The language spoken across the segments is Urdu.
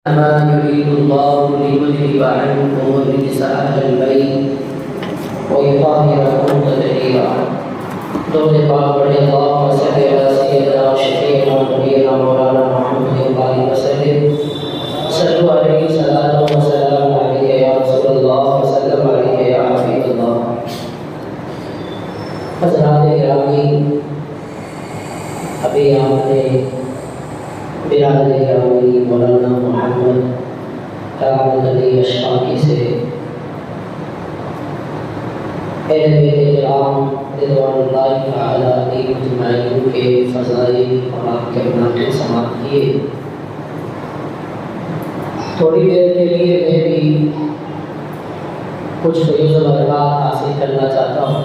ما يريد الله ليذهب عنكم الرجس أهل البيت ويطهركم تطهيرا. درود پاک پڑھیں اللهم صل على سيدنا وشفيعنا ونبينا مولانا محمد وآله وسلم. صلوا عليه صلاة وسلام عليه يا رسول الله وسلم عليه يا حبيب الله. حضرات گرامی، ابھی آپ نے برادر گرامی مولانا محمد کرامت علی اشفاقی سے اہل بیت کرام رضوان اللہ تعالی علیہم اجمعین کے فضائل اور آپ کے مناقب سماعت کیے. تھوڑی دیر کے لیے میں بھی کچھ فیض و برکات حاصل کرنا چاہتا ہوں.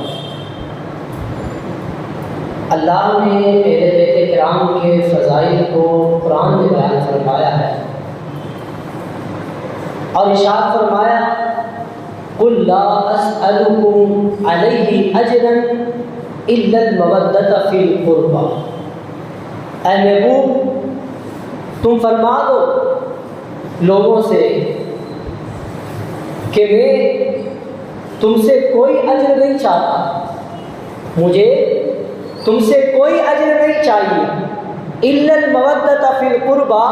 اللہ نے اہل بیت کرام کے فضائل کو قرآن میں بیان فرمایا ہے اور ارشاد فرمایا قُلْ لَا أَسْأَلُكُمْ عَلَيْهِ أَجْرًا إِلَّا الْمَوَدَّةَ فِي الْقُرْبَى. اے محبوب، تم فرما دو لوگوں سے کہ میں تم سے کوئی اجر نہیں چاہتا، مجھے تم سے کوئی اجر نہیں چاہیے. الا المودۃ فی القربى،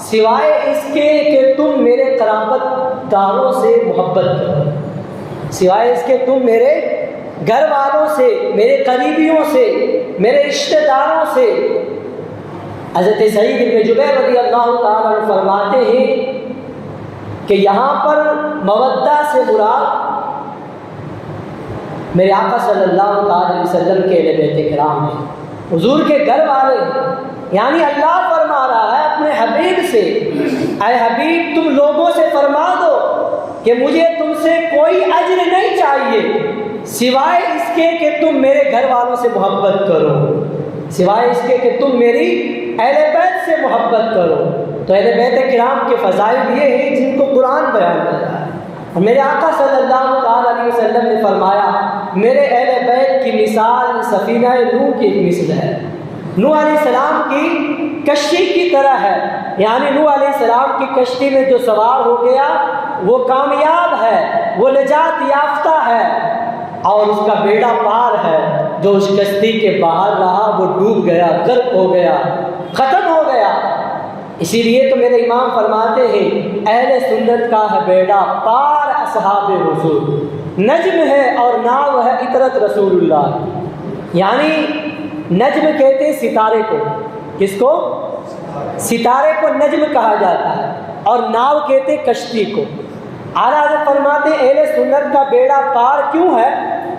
سوائے اس کے کہ تم میرے قرابت داروں سے محبت کرو، سوائے اس کے تم میرے گھر والوں سے، میرے قریبیوں سے، میرے رشتہ داروں سے. حضرت سعید بن جبیر رضی اللہ تعالیٰ عنہ فرماتے ہیں کہ یہاں پر مودہ سے مراد میرے آقا صلی اللہ علیہ وسلم کے اہل بیت کرام ہیں، حضور کے گھر والے ہیں. یعنی اللہ فرما رہا ہے اپنے حبیب سے، اے حبیب تم لوگوں سے فرما دو کہ مجھے تم سے کوئی اجر نہیں چاہیے سوائے اس کے کہ تم میرے گھر والوں سے محبت کرو، سوائے اس کے کہ تم میری اہل بیت سے محبت کرو. تو اہل بیت کرام کے فضائل یہ ہیں جن کو قرآن بیان کر رہا ہے. اور میرے آقا صلی اللہ علیہ وسلم نے فرمایا میرے اہل بیت کی مثال سفینہ نوح کی مثل ہے، نوح علیہ السلام کی کشتی کی طرح ہے. یعنی نوح علیہ السلام کی کشتی میں جو سوار ہو گیا وہ کامیاب ہے، وہ نجات یافتہ ہے، اور اس کا بیڑا پار ہے جو اس کشتی کے باہر رہا وہ ڈوب گیا، غرق ہو گیا، ختم ہو گیا. اسی لیے تو میرے امام فرماتے ہیں اہل سنت کا ہے بیڑا پار اصحاب حضور، نجم ہے اور ناو ہے اطرت رسول اللہ. یعنی نجم کہتے ہیں ستارے کو، کس کو؟ ستارے کو نجم کہا جاتا ہے، اور ناو کہتے ہیں کشتی کو. اعلیٰ حضرت فرماتے ہیں اہل سنت کا بیڑا پار کیوں ہے؟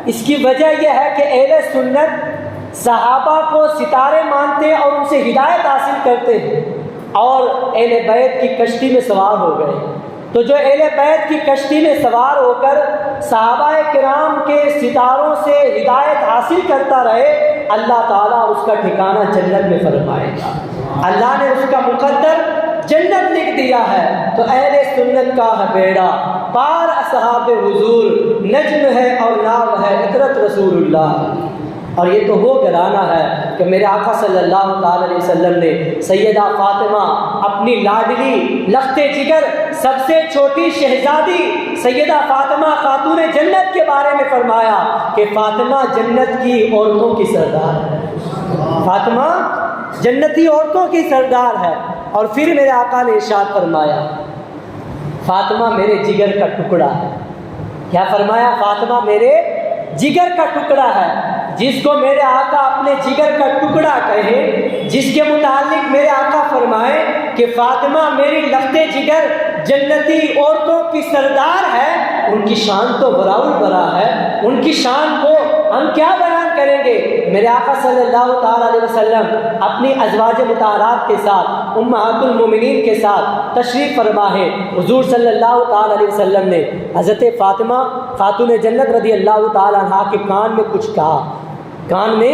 اس کی وجہ یہ ہے کہ اہل سنت صحابہ کو ستارے مانتے ہیں اور ان سے ہدایت حاصل کرتے ہیں، اور اہل بیت کی کشتی میں سوار ہو گئے. تو جو اہل بیت کی کشتی میں سوار ہو کر صحابہ کرام کے ستاروں سے ہدایت حاصل کرتا رہے، اللہ تعالیٰ اس کا ٹھکانہ جنت میں فرمائے گا. اللہ نے اس کا مقدر جنت لکھ دیا ہے. تو اہل سنت کا ہے بیڑا پار اصحاب حضور، نجم ہے اور ناو ہے اطرت رسول اللہ. اور یہ تو وہ گھرانہ ہے کہ میرے آقا صلی اللہ تعالی علیہ وسلم نے سیدہ فاطمہ اپنی لاڈلی لخت جگر سب سے چھوٹی شہزادی سیدہ فاطمہ خاتون جنت کے بارے میں فرمایا کہ فاطمہ جنت کی عورتوں کی سردار ہے، فاطمہ جنتی عورتوں کی سردار ہے. اور پھر میرے آقا نے ارشاد فرمایا فاطمہ میرے جگر کا ٹکڑا ہے. کیا فرمایا؟ فاطمہ میرے جگر کا ٹکڑا ہے. جس کو میرے آقا اپنے جگر کا ٹکڑا کہے، جس کے متعلق میرے آقا فرمائے کہ فاطمہ میری لخت جگر جنتی عورتوں کی سردار ہے، ان کی شان تو براؤل برا ہے. ان کی شان کو ہم کیا بیان کریں گے؟ میرے آقا صلی اللہ تعالیٰ علیہ وسلم اپنی ازواج مطہرات کے ساتھ امہات المومنین کے ساتھ تشریف فرما ہے. حضور صلی اللہ تعالیٰ علیہ وسلم نے حضرت فاطمہ خاتون جنت رضی اللہ تعالیٰ عنہ کے کان میں کچھ کہا، کان میں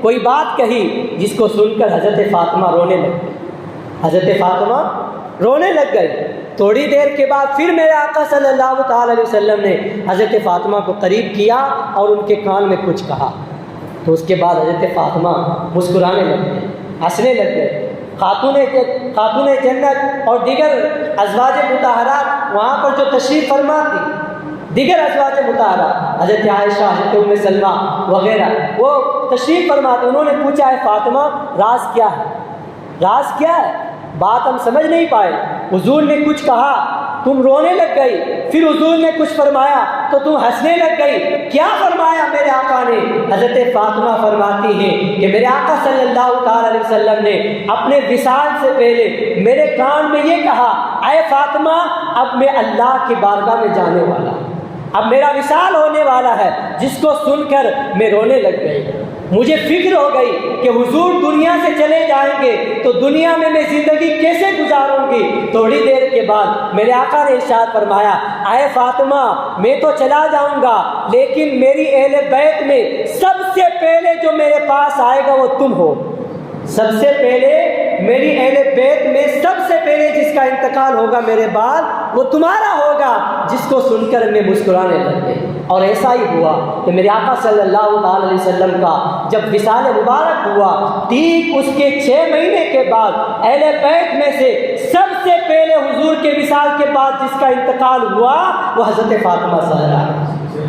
کوئی بات کہی جس کو سن کر حضرت فاطمہ رونے لگ گئی. حضرت فاطمہ رونے لگ گئی. تھوڑی دیر کے بعد پھر میرے آقا صلی اللہ تعالیٰ علیہ وسلم نے حضرت فاطمہ کو قریب کیا اور ان کے کان میں کچھ کہا. تو اس کے بعد حضرت فاطمہ مسکرانے لگ گئے، ہنسنے لگ گئے. خاتون جنت اور دیگر ازواج مطہرات وہاں پر جو تشریف فرما تھی، دیگر ازواج مطہرات حضرت عائشہ، حضرت ام سلمہ وغیرہ، وہ تشریف فرما تھی. انہوں نے پوچھا ہے فاطمہ راز کیا ہے، راز کیا ہے؟ بات ہم سمجھ نہیں پائے. حضور نے کچھ کہا تم رونے لگ گئی، پھر حضور نے کچھ فرمایا تو تم ہنسنے لگ گئی. کیا فرمایا میرے آقا نے؟ حضرت فاطمہ فرماتی ہیں کہ میرے آقا صلی اللہ تعالی علیہ وسلم نے اپنے وصال سے پہلے میرے کان میں یہ کہا، اے فاطمہ اب میں اللہ کی بارگاہ میں جانے والا ہوں، اب میرا وصال ہونے والا ہے. جس کو سن کر میں رونے لگ گئی. مجھے فکر ہو گئی کہ حضور دنیا سے چلے جائیں گے تو دنیا میں زندگی کیسے گزاروں گی. تھوڑی دیر کے بعد میرے آقا نے ارشاد فرمایا، اے فاطمہ میں تو چلا جاؤں گا لیکن میری اہل بیت میں سب سے پہلے جو میرے پاس آئے گا وہ تم ہو. سب سے پہلے میری اہل بیت میں سب سے پہلے جس کا انتقال ہوگا میرے بعد وہ تمہارا ہوگا. جس کو سن کر میں مسکرانے لگ گئی. اور ایسا ہی ہوا کہ میرے آقا صلی اللہ تعالی علیہ وسلم کا جب وصال مبارک ہوا، ٹھیک اس کے 6 مہینے کے بعد اہل بیت میں سے سب سے پہلے حضور کے وصال کے بعد جس کا انتقال ہوا وہ حضرت فاطمہ زہرا.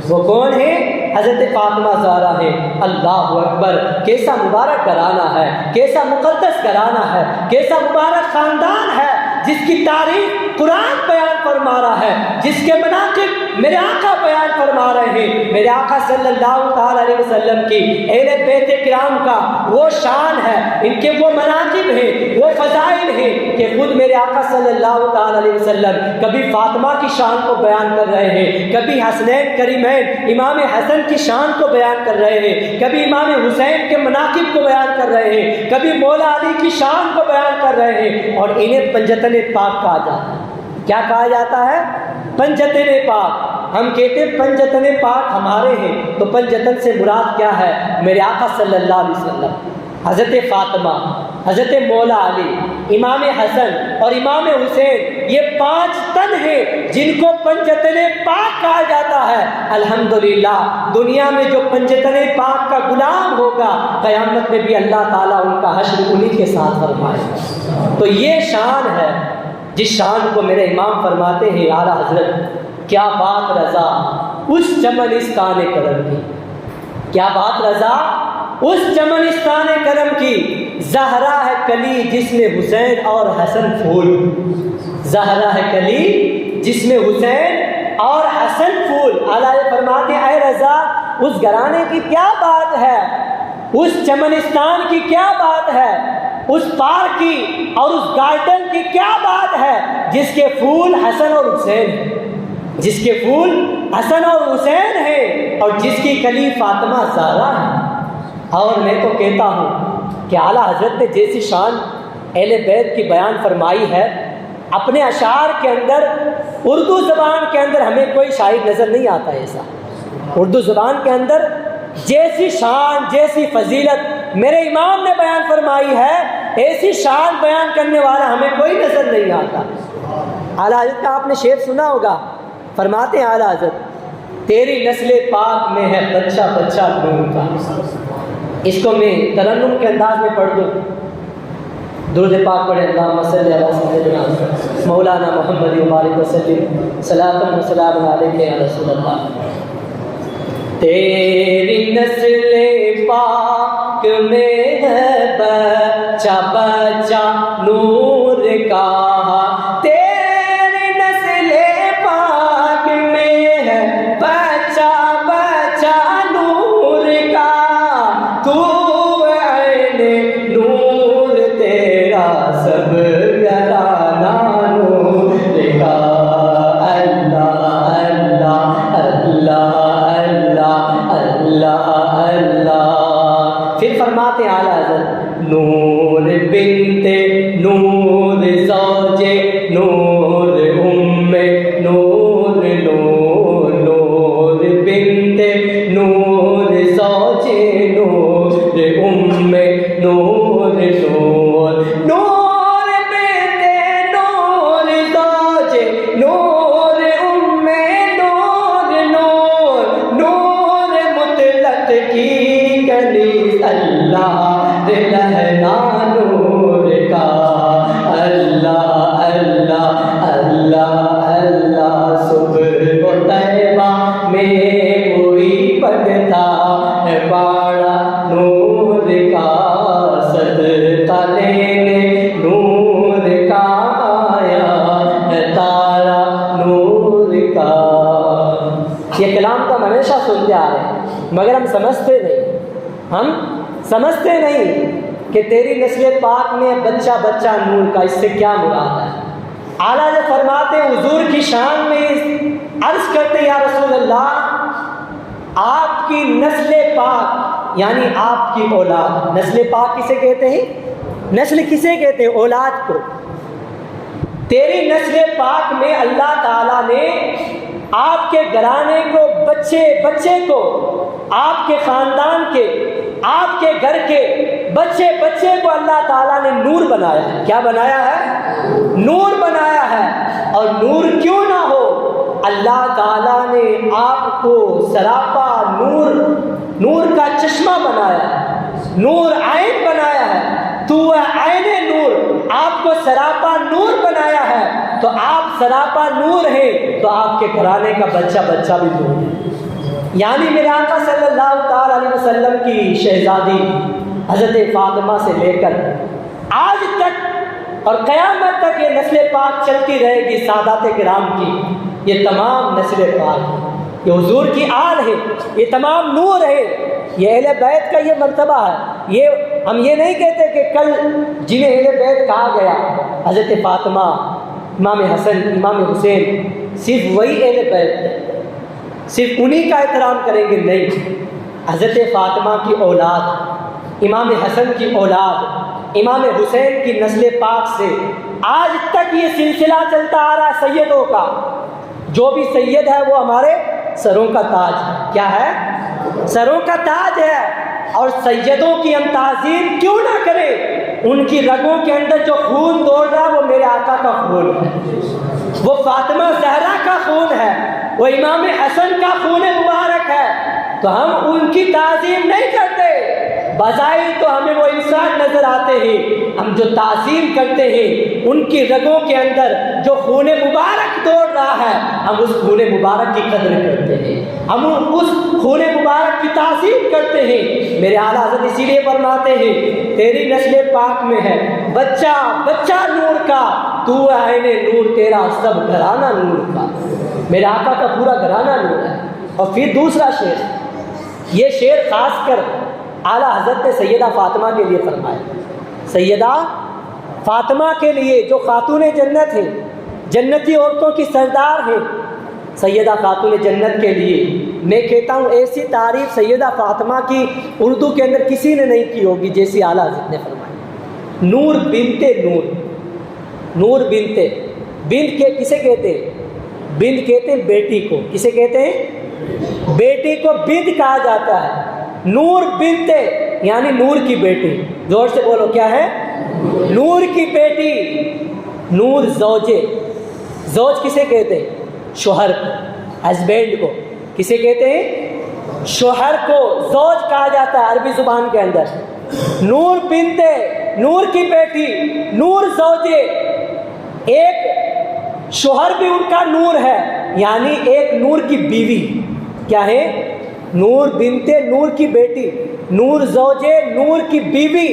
وہ کون ہے؟ حضرت فاطمہ زہرا ہے. اللہ اکبر! کیسا مبارک گھرانہ ہے، کیسا مقدس گھرانہ ہے، کیسا مبارک خاندان ہے جس کی تاریخ قرآن بیان فرما رہا ہے، جس کے مناقب میرے آقا بیان فرما رہے ہیں. میرے آقا صلی اللہ تعالی علیہ وسلم کی اہل بیت کرام کا وہ شان ہے، ان کے وہ مناقب ہیں، وہ فضائل ہیں کہ خود میرے آقا صلی اللہ تعالی علیہ وسلم کبھی فاطمہ کی شان کو بیان کر رہے ہیں، کبھی حسنین کریمین امام حسن کی شان کو بیان کر رہے ہیں، کبھی امام حسین کے مناقب کو بیان کر رہے ہیں، کبھی مولا علی کی شان کو بیان کر رہے ہیں. اور انہیں پنجتن پاک کہا جاتا ہے. کیا کہا جاتا ہے؟ پنجتن پاک. ہم کہتے ہیں پنجتن پاک ہمارے ہیں، تو پنجتن سے مراد کیا ہے؟ میرے آقا صلی اللہ علیہ وسلم، حضرت فاطمہ، حضرت مولا علی، امام حسن اور امام حسین، یہ 5 تن ہیں جن کو پنجتن پاک کہا جاتا ہے. الحمدللہ دنیا میں جو پنجتن پاک کا غلام ہوگا قیامت میں بھی اللہ تعالیٰ ان کا حشر انہی کے ساتھ فرمائے گا. تو یہ شان ہے جس شان کو میرے امام فرماتے ہیں اعلیٰ حضرت، کیا بات رضا اس چمنستان کرم کی، کیا بات رضا اس چمنستان کرم کی. زہرا ہے کلی جس میں حسین اور حسن پھول، زہرا ہے کلی جس میں حسین اور حسن پھول. اعلیٰ فرماتے ہیں اے رضا اس گھرانے کی کیا بات ہے، اس چمنستان کی کیا بات ہے، اس پارک کی اور اس گارڈن کی کیا بات ہے جس کے پھول حسن اور حسین ہیں، جس کے پھول حسن اور حسین ہیں اور جس کی کلی فاطمہ زہرا ہے. اور میں تو کہتا ہوں کہ اعلیٰ حضرت نے جیسی شان اہل بیت کی بیان فرمائی ہے، اپنے اشعار کے اندر اردو زبان کے اندر ہمیں کوئی شاعر نظر نہیں آتا ایسا. اردو زبان کے اندر جیسی شان، جیسی فضیلت میرے امام نے بیان فرمائی ہے، ایسی شان بیان کرنے والا ہمیں کوئی نظر نہیں آتا. اعلیٰ حضرت کا آپ نے شعر سنا ہوگا، فرماتے ہیں اعلیٰ حضرت تیری نسل پاک میں ہے بچہ بچہ خون کا. اس کو میں ترنم کے انداز میں پڑھ دوں. درود پاک پڑھیں. اللہم صلی علی سیدنا مولانا محمد وبارک وسلم صلاۃ و سلام علیک یا رسول اللہ. تیری نسل پاک میں ہے بچہ بچہ نور کا، تیری نسل پاک میں ہے بچہ بچہ نور کا، تو عین نور تیرا سب گھرانہ نور کا. اللہ اللہ اللہ اللہ اللہ. پھر فرماتے ہیں اعلیٰ حضرت نور بنت نور زوجے اللہ اللہ صبح و طیبہ میں کوئی پڑھتا ہے باڑا نور کا صدقہ لینے نور کا آیا ہے تارا نور کا. یہ کلام تو ہم ہمیشہ سنتے آ رہے ہیں مگر ہم سمجھتے نہیں کہ تیری نسل پاک میں بچہ بچہ نور کا، اس سے کیا مراد ہے. اعلیٰ جو فرماتے ہیں حضور کی شان میں عرض کرتے یا رسول اللہ آپ کی نسل پاک یعنی آپ کی اولاد. نسل پاک کسے کہتے ہیں؟ نسل کسے کہتے ہیں؟ اولاد کو. تیری نسل پاک میں اللہ تعالیٰ نے آپ کے گھرانے کو بچے بچے کو آپ کے خاندان کے آپ کے گھر کے بچے بچے کو اللہ تعالیٰ نے نور بنایا ہے. کیا بنایا ہے؟ نور بنایا ہے. اور نور کیوں نہ ہو، اللہ تعالیٰ نے آپ کو سراپا نور کا چشمہ بنایا ہے، نور عین بنایا ہے. تو عین نور، آپ کو سراپا نور بنایا ہے. تو آپ سراپا نور ہیں تو آپ کے گھرانے کا بچہ بچہ بھی نور ہے. یعنی میرے آقا صلی اللہ تعالی علیہ وسلم کی شہزادی حضرت فاطمہ سے لے کر آج تک اور قیامت تک یہ نسل پاک چلتی رہے گی. سادات کرام کی یہ تمام نسل پاک، یہ حضور کی آل ہے، یہ تمام نور ہے. یہ اہل بیت کا یہ مرتبہ ہے. یہ ہم یہ نہیں کہتے کہ کل جنہیں اہل بیت کہا گیا حضرت فاطمہ، امام حسن، امام حسین، صرف وہی اہل بیت ہے، صرف انہی کا احترام کریں گے. نہیں، حضرت فاطمہ کی اولاد، امام حسن کی اولاد، امام حسین کی نسل پاک سے آج تک یہ سلسلہ چلتا آ رہا ہے سیدوں کا. جو بھی سید ہے وہ ہمارے سروں کا تاج ہے. کیا ہے؟ سروں کا تاج ہے. اور سیدوں کی ہم تعظیم کیوں نہ کریں؟ ان کی رگوں کے اندر جو خون دوڑ رہا ہے وہ میرے آقا کا خون ہے، وہ فاطمہ زہرا کا خون ہے، وہ امام حسن کا خون مبارک ہے. تو ہم ان کی تعظیم نہیں کرتے. بظاہر تو ہمیں وہ انسان نظر آتے ہیں، ہم جو تعظیم کرتے ہیں ان کی رگوں کے اندر جو خون مبارک دوڑ رہا ہے، ہم اس خون مبارک کی قدر کرتے ہیں، ہم اس خون مبارک کی تعظیم کرتے ہیں. میرے اعلیٰ حضرت اسی لیے فرماتے ہیں تیری نسل پاک میں ہے بچہ بچہ نور کا، تو عین نور، تیرا سب گھرانہ نور کا. میرے آقا کا پورا گھرانہ نور ہے. اور پھر دوسرا شعر، یہ شعر خاص کر اعلیٰ حضرت نے سیدہ فاطمہ کے لیے فرمایا. سیدہ فاطمہ کے لیے جو خاتون جنت ہیں، جنتی عورتوں کی سردار ہیں، سیدہ خاتون جنت کے لیے میں کہتا ہوں ایسی تعریف سیدہ فاطمہ کی اردو کے اندر کسی نے نہیں کی ہوگی جیسی اعلیٰ حضرت نے فرمائی. نور بنت نور، نور بنت کے کسے کہتے ہیں؟ بنت کہتے ہیں بیٹی کو. کسے کہتے ہیں؟ بیٹی کو بنت کہا جاتا ہے. نور بنت یعنی نور کی بیٹی. زور سے بولو کیا ہے؟ نور کی بیٹی. نور زوجے، زوج کسے کہتے ہیں؟ شوہر کو، ہسبینڈ کو. کسے کہتے ہیں؟ شوہر کو زوج کہا جاتا ہے عربی زبان کے اندر. نور بنت، نور کی بیٹی، نور زوجے. ایک شوہر بھی ان کا نور ہے، یعنی ایک نور کی بیوی. کیا ہے؟ نور بنت، نور کی بیٹی، نور زوجے، نور کی بیوی.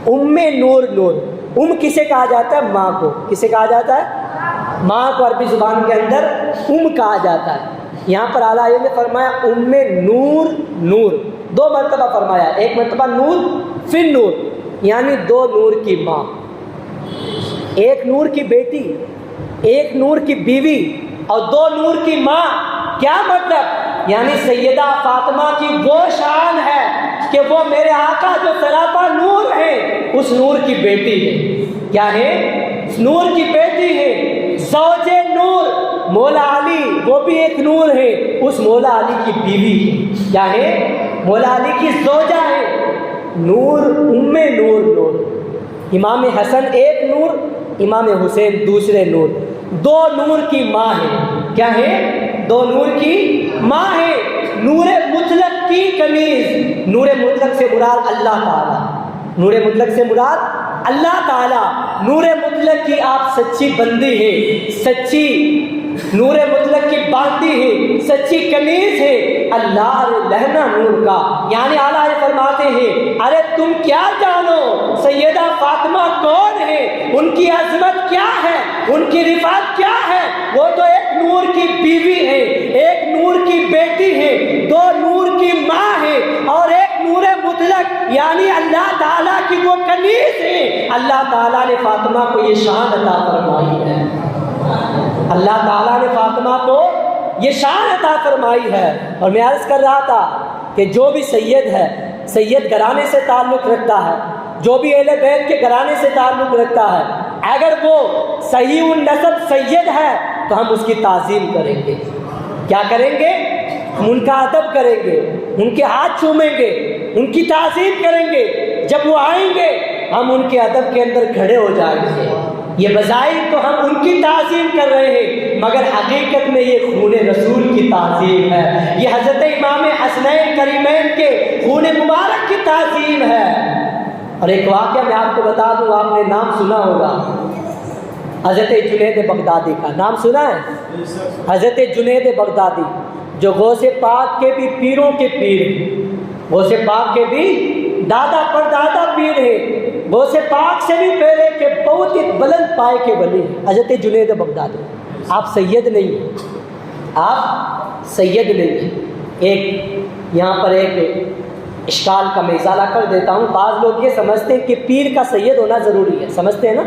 ام نور، نور ام کسے کہا جاتا ہے؟ ماں کو. کسے کہا جاتا ہے؟ ماں کو عربی زبان کے اندر ام کہا جاتا ہے. یہاں پر اعلیٰ نے فرمایا ام نور، نور دو مرتبہ فرمایا. ایک مرتبہ نور پھر نور، یعنی دو نور کی ماں. ایک نور کی بیٹی، ایک نور کی بیوی اور دو نور کی ماں. کیا مطلب؟ یعنی سیدہ فاطمہ کی وہ شان ہے کہ وہ میرے آقا جو سراپا نور ہے اس نور کی بیٹی ہے. کیا ہے؟ نور کی بیٹی ہے. زوج نور، مولا علی وہ بھی ایک نور ہے، اس مولا علی کی بیوی ہے. کیا ہے؟ مولا علی کی زوجہ ہے. نور ام نور، نور. امام حسن ایک نور، امام حسین دوسرے نور. دو نور کی ماں ہے. کیا ہے؟ دو نور کی ماں ہے. نور مطلق کی کنیز. نور مطلق سے مراد اللہ تعالی، نور مطلق سے مراد اللہ تعالیٰ نور مطلق کی آپ سچی بندی ہے، سچی نور مطلق کی باندھی ہے، سچی کنیز ہے، اللہ لہنا نور کا۔ یعنی اعلیٰ فرماتے ہیں ارے تم کیا جانو سیدہ فاطمہ کون ہے، ان کی عظمت کیا ہے، ان کی رفعت کیا ہے؟ وہ تو ایک نور کی بیوی ہے، ایک نور کی بیٹی ہے، دو نور کی ماں ہے، اور ایک نور مطلق یعنی اللہ تعالیٰ کی وہ کنیز ہے۔ اللہ تعالیٰ نے فاطمہ کو یہ شان عطا فرمائی ہے، اللہ تعالیٰ نے فاطمہ کو یہ شان عطا فرمائی ہے۔ اور میں عرض کر رہا تھا کہ جو بھی سید ہے، سید گھرانے سے تعلق رکھتا ہے، جو بھی اہل بیت کے گھرانے سے تعلق رکھتا ہے، اگر وہ صحیح النسب سید ہے تو ہم اس کی تعظیم کریں گے۔ کیا کریں گے؟ ہم ان کا ادب کریں گے، ان کے ہاتھ چومیں گے، ان کی تعظیم کریں گے۔ جب وہ آئیں گے ہم ان کے ادب کے اندر کھڑے ہو جائیں گے۔ یہ بظاہر تو ہم ان کی تعظیم کر رہے ہیں، مگر حقیقت میں یہ خون رسول کی تعظیم ہے، یہ حضرت امام حسنین کریمین کے خون مبارک کی تعظیم ہے۔ اور ایک واقعہ میں آپ کو بتا دوں، آپ نے نام سنا ہوگا حضرت جنید بغدادی کا، نام سنا ہے؟ حضرت جنید بغدادی جو غوث پاک کے بھی پیروں کے پیر ہیں، غوث پاک کے بھی دادا پردادا پیر ہیں، غوث پاک سے بھی پہلے کے بہت ہی بلند پائے کے ولی ہیں حضرت جنید بغدادی۔ آپ سید نہیں ہیں، آپ سید نہیں ہیں۔ ایک یہاں پر ایک اشکال کا میں ازالہ کر دیتا ہوں۔ بعض لوگ یہ سمجھتے ہیں کہ پیر کا سید ہونا ضروری ہے، سمجھتے ہیں نا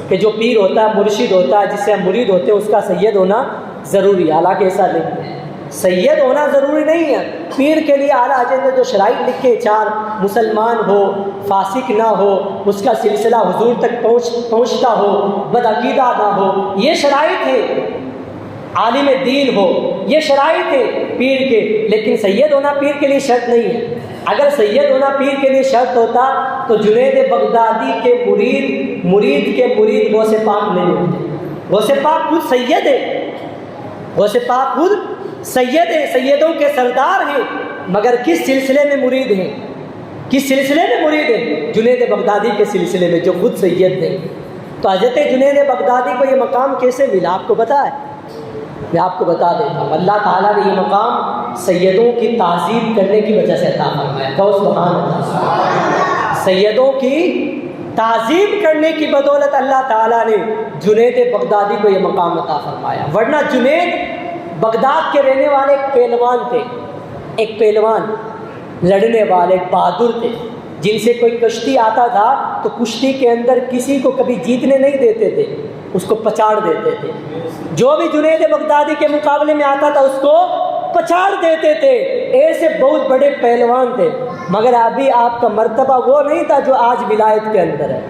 کہ جو پیر ہوتا ہے، مرشد ہوتا ہے، جس سے ہم مرید ہوتے ہیں، اس کا سید ہونا ضروری ہے۔ حالانکہ ایسا نہیں ہے، سید ہونا ضروری نہیں ہے۔ پیر کے لیے اعلیٰ حضرت نے جو شرائط لکھے، 4 مسلمان ہو، فاسق نہ ہو، اس کا سلسلہ حضور تک پہنچتا ہو، بدعقیدہ نہ ہو، یہ شرائط ہے، عالم دین ہو، یہ شرائط ہے پیر کے۔ لیکن سید ہونا پیر کے لیے شرط نہیں ہے۔ اگر سید ہونا پیر کے لیے شرط ہوتا تو جنید بغدادی کے مرید کے مرید غوث پاک نہیں ہوتے۔ غوث پاک خود سید ہے، غوث پاک خود سید ہے، سیدوں کے سردار ہیں، مگر کس سلسلے میں مرید ہیں؟ کس سلسلے میں مرید ہیں؟ جنید بغدادی کے سلسلے میں، جو خود سید ہیں۔ تو حضرت جنید بغدادی کو یہ مقام کیسے ملا آپ کو پتہ ہے؟ میں آپ کو بتا دیتا ہوں۔ اللہ تعالیٰ نے یہ مقام سیدوں کی تعظیم کرنے کی وجہ سے عطا فرمایا۔ کہو سبحان اللہ۔ سیدوں کی تعظیم کرنے کی بدولت اللہ تعالیٰ نے جنید بغدادی کو یہ مقام عطا فرمایا۔ ورنہ جنید بغداد کے رہنے والے ایک پہلوان تھے، ایک پہلوان لڑنے والے، ایک بہادر تھے، جن سے کوئی کشتی آتا تھا تو کشتی کے اندر کسی کو کبھی جیتنے نہیں دیتے تھے، اس کو پچاڑ دیتے تھے۔ جو بھی جنید بغدادی کے مقابلے میں آتا تھا اس کو پچاڑ دیتے تھے۔ ایسے بہت بڑے پہلوان تھے، مگر ابھی آپ کا مرتبہ وہ نہیں تھا جو آج ولایت کے اندر ہے۔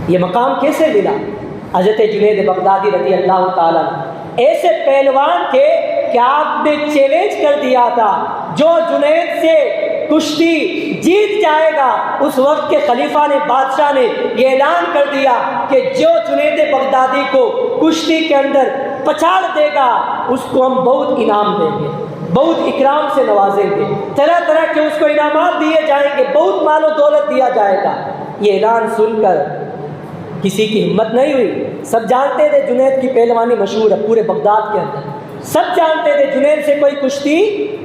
یہ مقام کیسے ملا؟ حضرت جنید بغدادی رضی اللہ تعالیٰ ایسے پہلوان تھے کہ آپ نے چیلنج کر دیا تھا، جو جنید سے کشتی جیت جائے گا، اس وقت کے خلیفہ نے، بادشاہ نے یہ اعلان کر دیا کہ جو جنید بغدادی کو کشتی کے اندر پچاڑ دے گا اس کو ہم بہت انعام دیں گے، بہت اکرام سے نوازیں گے، طرح طرح کے اس کو انعامات دیے جائیں گے، بہت مال و دولت دیا جائے گا۔ یہ اعلان سن کر کسی کی ہمت نہیں ہوئی۔ سب جانتے تھے جنید کی پہلوانی مشہور ہے پورے بغداد کے اندر، سب جانتے تھے جنید سے کوئی کشتی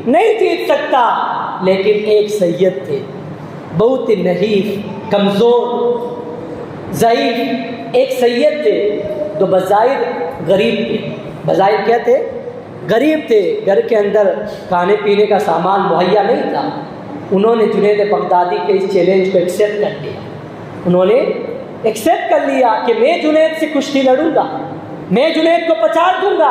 نہیں جیت سکتا، لیکن ایک سید تھے بہت ہی نحیف، کمزور، ضعیف، ایک سید تھے جو بظاہر غریب تھے۔ بظاہر کیا تھے؟ غریب تھے، گھر کے اندر کھانے پینے کا سامان مہیا نہیں تھا۔ انہوں نے جنید بغدادی کے اس چیلنج کو ایکسیپٹ کر لیا، انہوں نے ایکسیپٹ کر لیا کہ میں جنید سے کشتی لڑوں گا، میں جنید کو پچاڑ دوں گا۔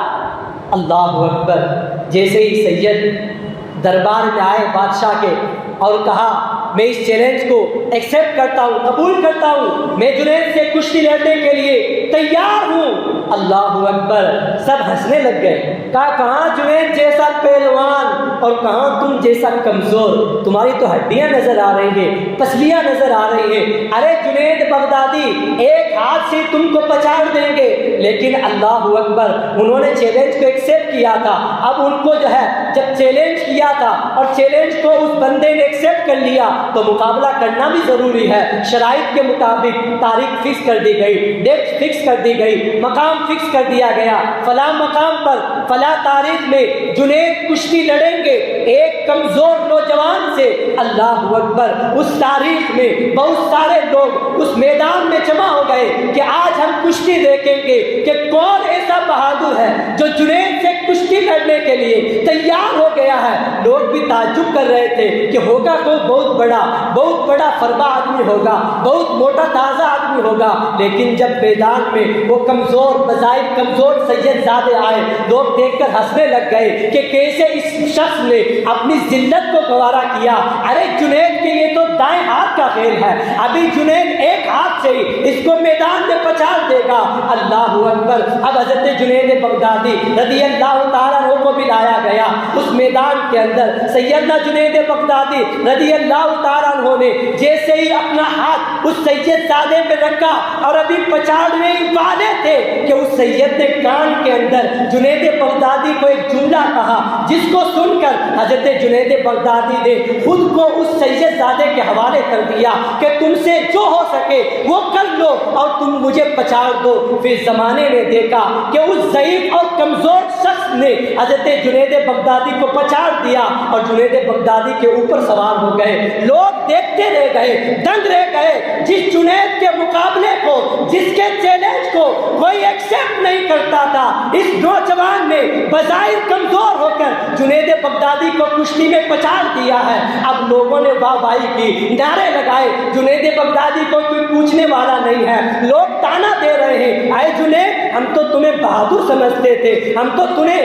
اللہ اکبر۔ جیسے ہی سید دربار میں آئے بادشاہ کے اور کہا میں اس چیلنج کو ایکسیپٹ کرتا ہوں، قبول کرتا ہوں، میں جنید سے کشتی لڑنے کے لیے تیار ہوں۔ اللہ اکبر۔ سب ہنسنے لگ گئے، کہا کہاں جنید جیسا پہلوان اور کہاں تم جیسا کمزور، تمہاری تو ہڈیاں نظر آ رہی ہیں، پسلیاں نظر آ رہی ہیں۔ ارے جنید بغدادی ایک ہاتھ سے تم کو پچاڑ دیں گے، لیکن اللہ اکبر، انہوں نے چیلنج کو ایکسیپٹ کیا تھا۔ اب ان کو جو ہے جب چیلنج کیا تھا اور چیلنج کو اس بندے نے ایکسیپٹ کر لیا تو مقابلہ کرنا بھی ضروری ہے۔ شرائط کے مطابق تاریخ فکس کر دی گئی، ڈیٹ فکس کر دی گئی، مقام فکس کر دیا گیا، فلاں مقام پر فلاں تاریخ میں جنید کشتی لڑیں گے ایک کمزور نوجوان سے۔ اللہ اکبر، اس تاریخ میں بہت سارے لوگ اس میدان میں جمع ہو گئے کہ آج ہم کشتی دیکھیں گے کہ کون ایسا بہادر ہے جو جنید سے کشتی لڑنے کے لیے تیار ہو گیا ہے۔ لوگ بھی تعجب کر رہے تھے کہ ہوگا تو بہت بڑا فربا آدمی ہوگا، بہت موٹا تازہ آدمی ہوگا، لیکن جب میدان میں وہ کمزور بظاہر کمزور سید زادے آئے، لوگ دیکھ کر ہنسنے لگ گئے کہ کیسے اس شخص نے اپنی ذلت کو گوارا کیا۔ ارے جنید کے یہ تو دائیں ہاتھ کا کھیل ہے، ابھی جنید ایک ہاتھ سے ہی اس کو میدان میں پچاڑ دے گا۔ اللہ اکبر، اب حضرت جنید بغدادی رضی اللہ تعالیٰ عنہ کو بھی لایا گیا اس میدان کے اندر۔ سیدنا جنید بغدادی رضی اللہ تعالیٰ عنہ نے جیسے ہی اپنا ہاتھ اس سید زادے پہ رکھا اور ابھی پچاڑنے والے تھے کہ اس سید نے کان کے اندر جنید بغدادی کو ایک جملہ کہا، جس کو سن کر حضرت جنید بغدادی نے خود کو اس سید زادے کے حوالے کر دیا کہ تم سے جو ہو سکے وہ کر لو اور تم مجھے پچاڑ دو۔ پھر زمانے نے دیکھا کہ اس ضعیف اور کمزور شخص نے حضرت جنید بغدادی کو پچاڑ دیا اور جنید بغدادی کے اوپر سوار ہو گئے۔ لوگ دیکھتے رہ گئے، دنگ رہ گئے۔ جس جنید کے مقابلے کو، جس کے چیلنج کو کوئی ایکسیپٹ نہیں کرتا تھا، اس نوجوان نے بظاہر کمزور ہو کر جنید بغدادی کو کشتی میں پچاڑ دیا ہے۔ اب لوگوں نے واہ واہی کی، نعرے لگائے، جنید بغدادی کو کوئی پوچھنے والا نہیں ہے۔ لوگ تانا دے رہے ہیں، اے جنید، ہم تو تمہیں بہادر سمجھتے تھے، ہم تو تمہیں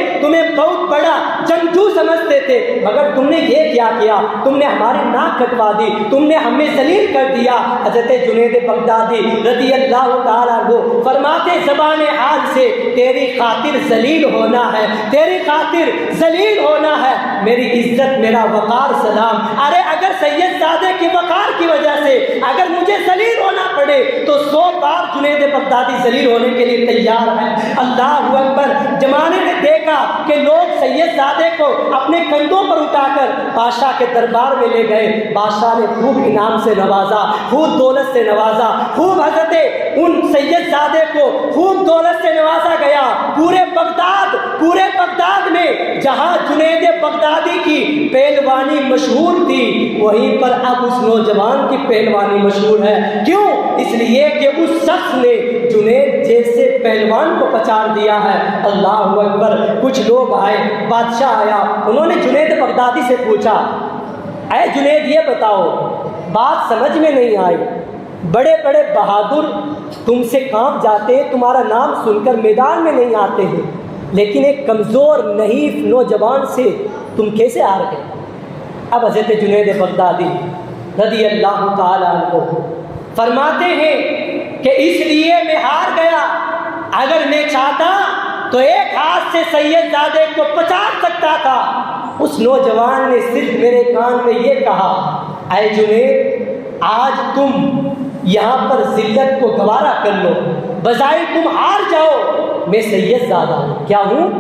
بہت بڑا جنگجو سمجھتے تھے، مگر تم نے یہ کیا کیا؟ تم نے ہماری ناک کٹوا دی، تم نے ہمیں ذلیل کر دیا۔ حضرت جنید بغدادی رضی اللہ تعالیٰ عنہ فرماتے زبان حال سے، تیری خاطر ذلیل ہونا ہے، تیری خاطر ذلیل ہونا ہے، میری عزت میرا وقار سلام۔ ارے اگر سید زادے کی وقار کی وجہ سے اگر مجھے ذلیل ہونا پڑے تو 100 بار جنید بغدادی ذلیل ہونے کے لیے تیار ہے۔ اللہ اکبر، زمانے نے دیکھا کہ لوگ سید زادے کو اپنے کندھوں پر اٹھا کر بادشاہ کے دربار میں لے گئے۔ بادشاہ نے خوب انعام سے نوازا، خوب دولت سے نوازا، خوب حضرت ان سید زادے کو خوب دولت سے نوازا گیا۔ پورے بغداد میں جہاں جنید بغدادی کی پہلوانی مشہور تھی، وہیں پر اب اس نوجوان کی پہلوانی مشہور ہے۔ کیوں؟ اس لیے کہ اس شخص نے جنید جیسے پہلوان کو پچاڑ دیا ہے۔ اللہ اکبر، کچھ لوگ آئے، بادشاہ آیا، انہوں نے جنید بغدادی سے پوچھا، اے جنید یہ بتاؤ، بات سمجھ میں نہیں آئی، بڑے بڑے بہادر تم سے کانپ جاتے ہیں، تمہارا نام سن کر میدان میں نہیں آتے ہیں، لیکن ایک کمزور نحیف نوجوان سے تم کیسے ہار گئے؟ اب حضرت جنید بغدادی رضی اللہ تعالیٰ عنہ فرماتے ہیں کہ اس لیے میں ہار گیا، اگر میں چاہتا تو ایک ہاتھ سے سید زادے کو پچاڑ سکتا تھا۔ اس نوجوان نے صرف میرے کان میں یہ کہا، اے جنید، آج تم یہاں پر ذلت کو گوارا کر لو، بظاہر تم ہار جاؤ، میں سید زادہ ہوں۔ کیا ہوں؟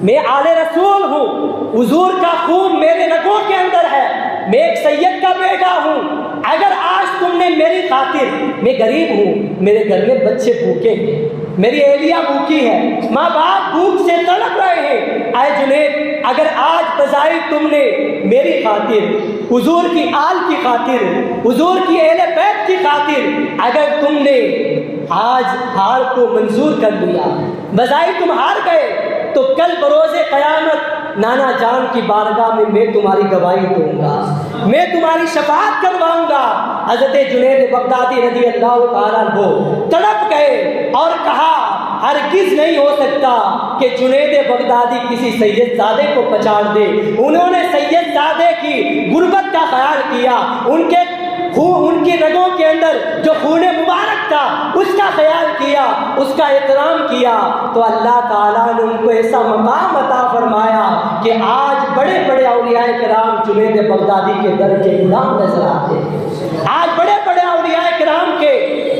میں آل رسول ہوں، حضور کا خون میرے رگوں کے اندر ہے، میں ایک سید کا بیٹا ہوں۔ اگر آج تم نے میری خاطر، میں غریب ہوں، میرے گھر میں بچے بھوکے ہیں، میری اہلیہ بھوکی ہے، ماں باپ بھوک سے تڑپ رہے ہیں، اے جنید، اگر آج بظاہر تم نے میری خاطر، حضور کی آل کی خاطر، حضور کی اہل بیت کی خاطر اگر تم نے آج ہار کو منظور کر لیا، بظاہر تم ہار گئے، تو کل بروز قیامت نانا جان کی بارگاہ میں تمہاری گواہی دوں گا، میں تمہاری شفاعت کرواؤں گا۔ حضرت جنید بغدادی رضی اللہ تعالیٰ عنہ تڑپ گئے اور کہا، ہرگز نہیں ہو سکتا کہ جنید بغدادی کسی سید زادے کو پچاڑ دے۔ انہوں نے سید زادے کی غربت کا خیال کیا، ان کی رگوں کے اندر جو خون مبارک تھا اس کا خیال کیا، اس کا احترام کیا، تو اللہ تعالیٰ نے ان کو ایسا مقام عطا فرمایا کہ آج بڑے بڑے اولیاء کرام جنید بغدادی کے در کے غلام نظر آتے ہیں۔ آج بڑے بڑے اولیاء کرام کے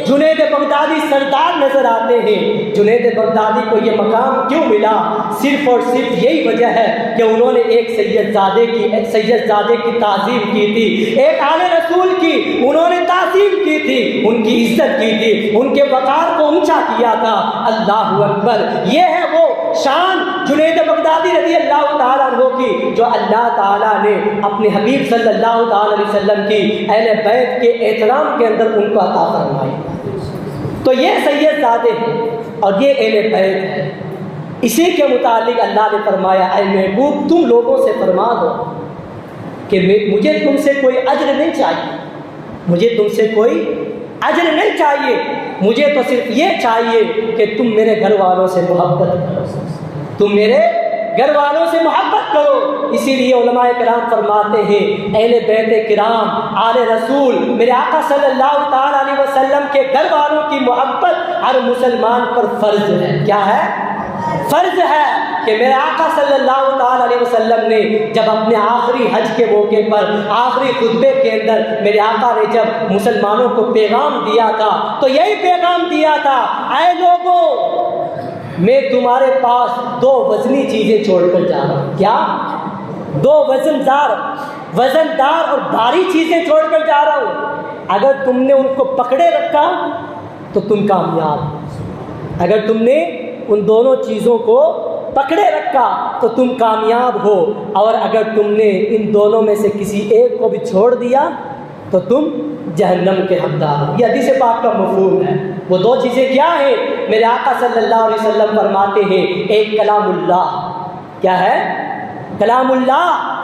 جنید بغدادی سردار نظر آتے ہیں۔ جنید بغدادی کو یہ مقام کیوں ملا؟ صرف اور صرف یہی وجہ ہے کہ انہوں نے ایک سید زادے کی تعظیم کی تھی، ایک آل رسول کی انہوں نے تعظیم کی تھی، ان کی عزت کی تھی، ان کے وقار کو اونچا کیا تھا۔ اللہ اکبر، یہ ہے وہ شان جنید بغدادی رضی اللہ تعالیٰ عنہ کی جو اللہ تعالیٰ نے اپنے حبیب صلی اللہ تعالیٰ علیہ وسلم کی اہل بیت کے احترام کے اندر ان کو عطا فرمائی۔ تو یہ سید زادے ہیں اور یہ اہل بیت ہے۔ اسی کے متعلق اللہ نے فرمایا اے محبوب تم لوگوں سے فرما دو کہ مجھے تم سے کوئی اجر نہیں چاہیے، مجھے تم سے کوئی اجر نہیں چاہیے، مجھے تو صرف یہ چاہیے کہ تم میرے گھر والوں سے محبت کرو، تم میرے گھر والوں سے محبت کرو۔ اسی لیے علماء کرام فرماتے ہیں اہل بیت کرام آل رسول میرے آقا صلی اللہ تعالیٰ علیہ وسلم کے گھر والوں کی محبت ہر مسلمان پر فرض ہے۔ کیا ہے؟ فرض ہے کہ میرے آقا صلی اللہ تعالیٰ علیہ وسلم نے جب اپنے آخری حج کے موقع پر آخری خطبے کے اندر میرے آقا نے جب مسلمانوں کو پیغام دیا تھا تو یہی پیغام دیا تھا، اے لوگوں میں تمہارے پاس دو وزنی چیزیں چھوڑ کر جا رہا ہوں۔ کیا؟ دو وزندار اور بھاری چیزیں چھوڑ کر جا رہا ہوں، اگر تم نے ان کو پکڑے رکھا تو تم کامیاب، اگر تم نے ان دونوں چیزوں کو پکڑے رکھا تو تم کامیاب ہو، اور اگر تم نے ان دونوں میں سے کسی ایک کو بھی چھوڑ دیا تو تم جہنم کے حقدار ہو۔ یہ حدیث پاک کا مفہوم ہے۔ وہ دو چیزیں کیا ہیں؟ میرے آقا صلی اللہ علیہ وسلم فرماتے ہیں ایک کلام اللہ، کیا ہے؟ کلام اللہ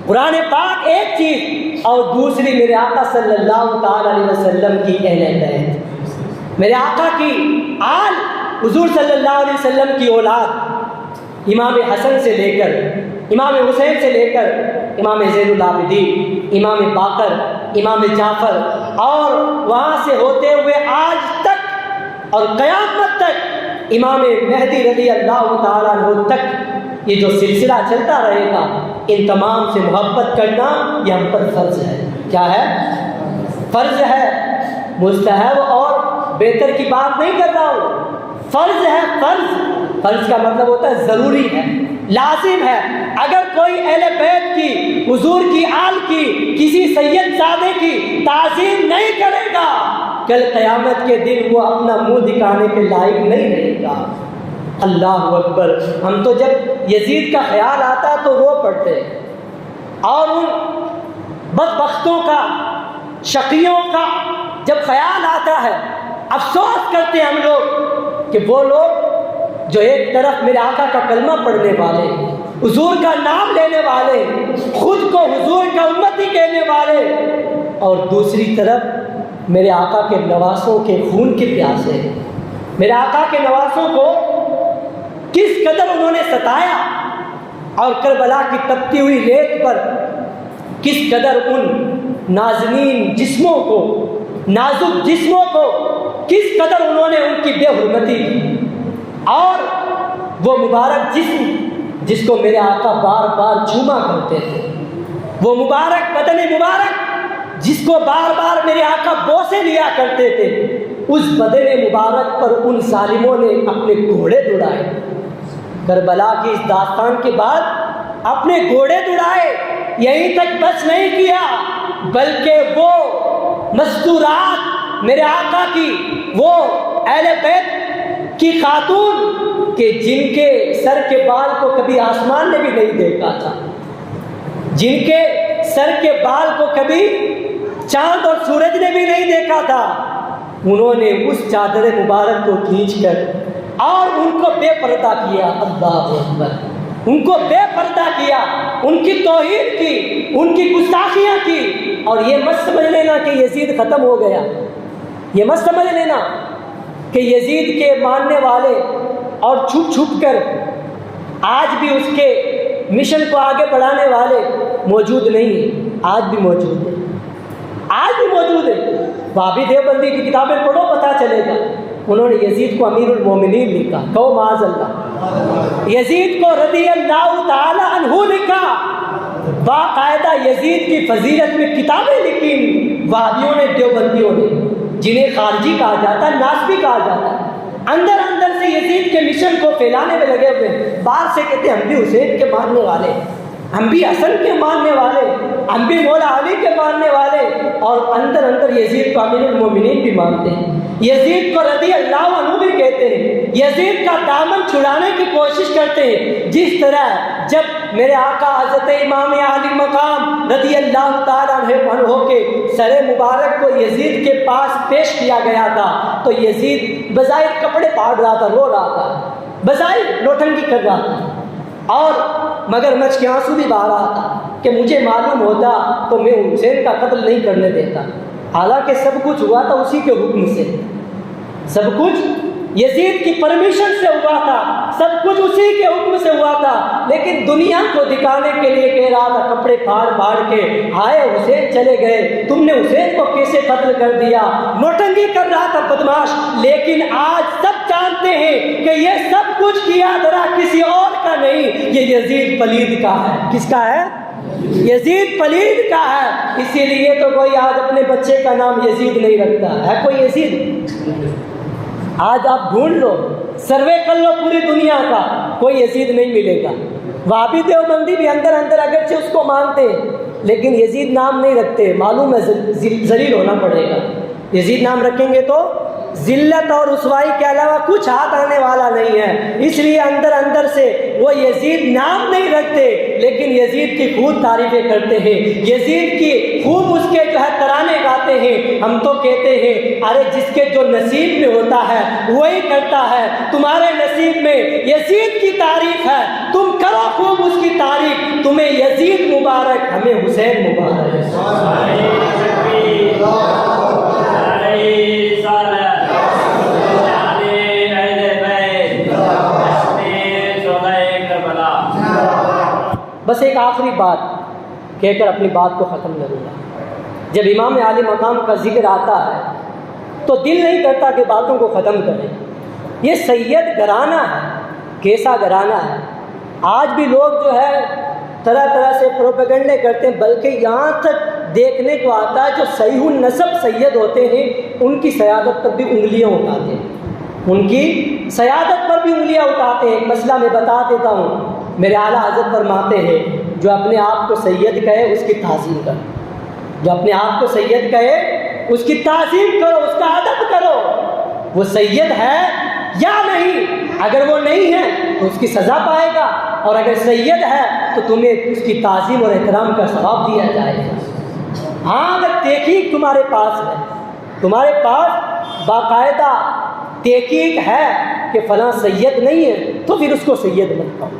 قرآن پاک ایک چیز، اور دوسری میرے آقا صلی اللہ تعالیٰ علیہ وسلم کی اہل بیت، میرے آقا کی آل، حضور صلی اللہ علیہ وسلم کی اولاد، امام حسن سے لے کر امام حسین سے لے کر امام زین العابدین، امام باقر، امام جعفر، اور وہاں سے ہوتے ہوئے آج تک اور قیامت تک امام مہدی رضی اللہ تعالیٰ عنہ تک یہ جو سلسلہ چلتا رہے گا، ان تمام سے محبت کرنا یہ ہم پر فرض ہے۔ کیا ہے؟ فرض ہے، مستحب اور بہتر کی بات نہیں کر رہا ہوں، فرض ہے۔ فرض کا مطلب ہوتا ہے ضروری ہے، لازم ہے۔ اگر کوئی اہل بیت کی، حضور کی آل کی، کسی سید زادے کی تعظیم نہیں کرے گا، کل قیامت کے دن وہ اپنا منہ دکھانے کے لائق نہیں رہے گا۔ اللہ اکبر، ہم تو جب یزید کا خیال آتا تو رو پڑتے، اور ان بدبختوں کا، شقیوں کا جب خیال آتا ہے افسوس کرتے ہیں ہم لوگ کہ وہ لوگ جو ایک طرف میرے آقا کا کلمہ پڑھنے والے، حضور کا نام لینے والے، خود کو حضور کا امتی کہنے والے، اور دوسری طرف میرے آقا کے نواسوں کے خون کے پیاسے، میرے آقا کے نواسوں کو کس قدر انہوں نے ستایا، اور کربلا کی تپتی ہوئی ریت پر کس قدر ان نازنین جسموں کو، نازک جسموں کو کس قدر انہوں نے ان کی بے حرمتی کی، اور وہ مبارک جسم جس کو میرے آقا بار بار چوما کرتے تھے، وہ مبارک بدن مبارک جس کو بار بار میرے آقا بوسے لیا کرتے تھے، اس بدن مبارک پر ان ظالموں نے اپنے گھوڑے دوڑائے۔ کربلا کی اس داستان کے بعد اپنے گھوڑے دوڑائے، یہیں تک بس نہیں کیا بلکہ وہ مستورات میرے آقا کی، وہ اہل بیت کی خاتون کہ جن کے سر کے بال کو کبھی آسمان نے بھی نہیں دیکھا تھا، جن کے سر کے بال کو کبھی چاند اور سورج نے بھی نہیں دیکھا تھا، انہوں نے اس چادر مبارک کو کھینچ کر اور ان کو بے پردہ کیا۔ اللہ اکبر، ان کو بے پردہ کیا، ان کی توہین کی، ان کی گستاخیاں کی۔ اور یہ مت سمجھ لینا کہ یزید ختم ہو گیا، یہ مت سمجھ لینا کہ یزید کے ماننے والے اور چھپ چھپ کر آج بھی اس کے مشن کو آگے بڑھانے والے موجود نہیں ہیں، آج بھی موجود ہیں، آج بھی موجود ہیں۔ وہابی دیوبندی کی کتابیں پڑھو پتہ چلے گا، انہوں نے یزید کو امیر المومنین لکھا، کہو معاذ اللہ، یزید کو رضی اللہ تعالی عنہ لکھا، باقاعدہ یزید کی فضیلت میں کتابیں لکھی وہابیوں نے، دیوبندیوں نے۔ جنہیں خارجی کہا جاتا ہے، ناسبی کہا جاتا ہے، اندر اندر سے یزید کے مشن کو پھیلانے میں لگے ہوئے ہیں۔ باہر سے کہتے ہیں ہم بھی حسین کے ماننے والے، ہم بھی حسن کے ماننے والے، ہم بھی مولا علی کے ماننے والے، اور اندر اندر یزید کو امیر المومنین بھی مانتے ہیں، یزید کو رضی اللہ عنہ بھی کہتے ہیں، یزید کا دامن چھڑانے کی کوشش کرتے ہیں۔ جس طرح جب میرے آقا حضرت امام علی مقام رضی اللہ تعالیٰ عنہ کے سر مبارک کو یزید کے پاس پیش کیا گیا تھا تو یزید بظاہر کپڑے پھاڑ رہا تھا، رو رہا تھا، بظاہر نوٹنکی کر رہا تھا، اور مگر مچ کے آنسو بھی بہا رہا تھا کہ مجھے معلوم ہوتا تو میں حسین کا قتل نہیں کرنے دیتا۔ حالانکہ سب کچھ ہوا تھا اسی کے حکم سے، سب کچھ یزید کی پرمیشن سے ہوا تھا، سب کچھ اسی کے حکم سے ہوا تھا، لیکن دنیا کو دکھانے کے لیے کہہ رہا تھا کپڑے پھاڑ پھاڑ کے، ہائے حسین چلے گئے، تم نے حسین کو کیسے قتل کر دیا، نوٹنکی کر رہا تھا بدماش۔ لیکن آج سب جانتے ہیں کہ یہ سب کچھ کیا ذرا کسی اور کا نہیں، یہ یزید پلید کا ہے۔ کس کا ہے؟ یزید پلید کا ہے۔ اسی لیے تو کوئی آج اپنے بچے کا نام یزید نہیں رکھتا ہے، کوئی یزید؟ آج آپ ڈھونڈ لو، سروے کر لو پوری دنیا کا، کوئی یزید نہیں ملے گا۔ وہابی دیوبندی بھی اندر اندر اگرچہ اس کو مانتے ہیں لیکن یزید نام نہیں رکھتے، معلوم ہے ذلیل ہونا پڑے گا، یزید نام رکھیں گے تو ذلت اور رسوائی کے علاوہ کچھ ہاتھ آنے والا نہیں ہے، اس لیے اندر اندر سے وہ یزید نام نہیں رکھتے لیکن یزید کی خوب تعریفیں کرتے ہیں، یزید کی خوب اس کے جو ہے ترانے گاتے ہیں۔ ہم تو کہتے ہیں ارے جس کے جو نصیب میں ہوتا ہے وہی کرتا ہے، تمہارے نصیب میں یزید کی تعریف ہے، تم کرو خوب اس کی تعریف، تمہیں یزید مبارک، ہمیں حسین مبارک۔ بس ایک آخری بات کہہ کر اپنی بات کو ختم کروں گا۔ جب امام عالی مقام کا ذکر آتا ہے تو دل نہیں کرتا کہ باتوں کو ختم کریں۔ یہ سید گھرانہ ہے، کیسا گھرانہ ہے۔ آج بھی لوگ جو ہے طرح طرح سے پروپیگنڈے کرتے ہیں، بلکہ یہاں تک دیکھنے کو آتا ہے جو صحیح النسب سید ہوتے ہیں ان کی سیادت پر بھی انگلیاں اٹھاتے ہیں، ان کی سیادت پر بھی انگلیاں اٹھاتے ہیں۔ ایک مسئلہ میں بتا دیتا ہوں، میرے اعلیٰ حضرت فرماتے ہیں جو اپنے آپ کو سید کہے اس کی تعظیم کرو، جو اپنے آپ کو سید کہے اس کی تعظیم کرو، اس کا ادب کرو، وہ سید ہے یا نہیں، اگر وہ نہیں ہے تو اس کی سزا پائے گا، اور اگر سید ہے تو تمہیں اس کی تعظیم اور احترام کا ثواب دیا جائے گا۔ ہاں اگر تحقیق تمہارے پاس ہے، تمہارے پاس باقاعدہ تحقیق ہے کہ فلاں سید نہیں ہے تو پھر اس کو سید مت کہو۔